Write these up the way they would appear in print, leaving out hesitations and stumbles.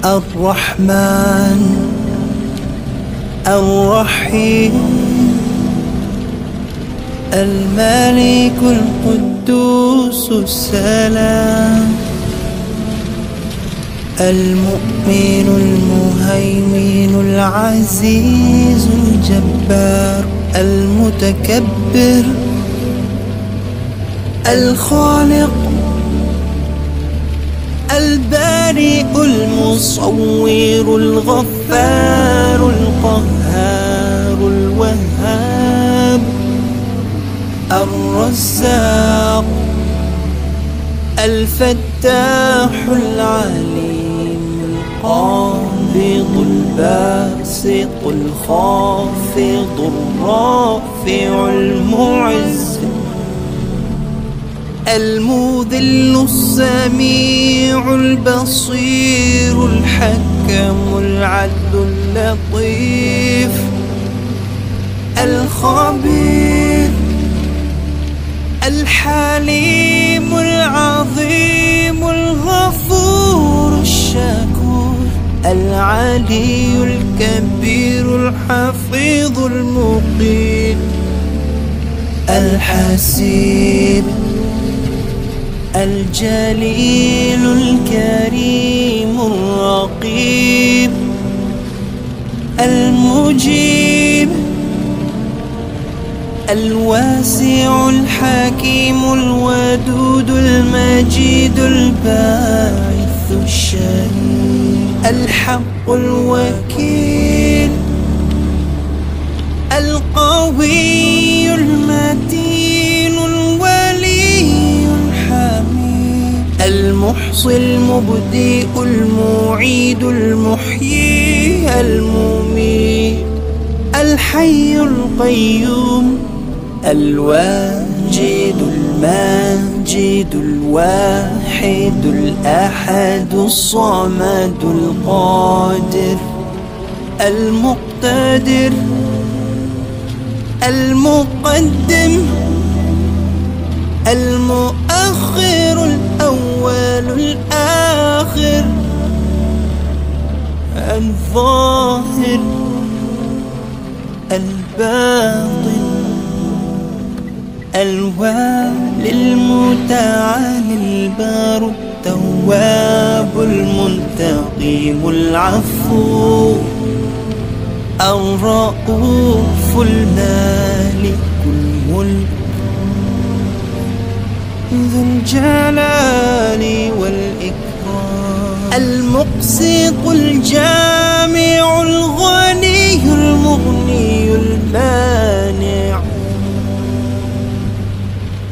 الرحمن الرحيم الملك القدوس السلام المؤمن المهيمن العزيز الجبار المتكبر الخالق البارئ المصور الغفار القهار الوهاب الرزاق الفتاح العليم القابض الباسط الخافض الرافع المعز المذل السميع البصير الحكم العدل اللطيف الخبير الحليم العظيم الغفور الشكور العلي الكبير الحفيظ المقيت الحسيب الجليل الكريم الرقيب المجيب الواسع الحكيم الودود المجيد الباعث الشهيد الحق الوكيل القوي المتين الولي الحميد المحصي المبدئ المعيد المحيي المميت الحي القيوم الواجد الماجد الواحد الأحد الصمد القادر المقتدر المقدم المؤخر الأول الآخر الظاهر الباطن الوالي المتعالي البار التواب المنتقم العفو الرؤوف المالك الملك ذو الجلال والإكرام المقسط الجامع الغني المغني المانع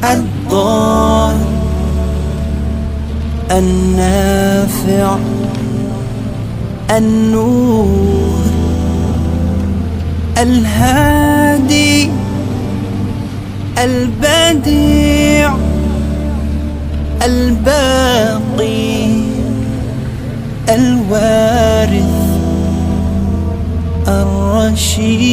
الضار النافع النور الهادي البديع الباقي الوارث الرشيد.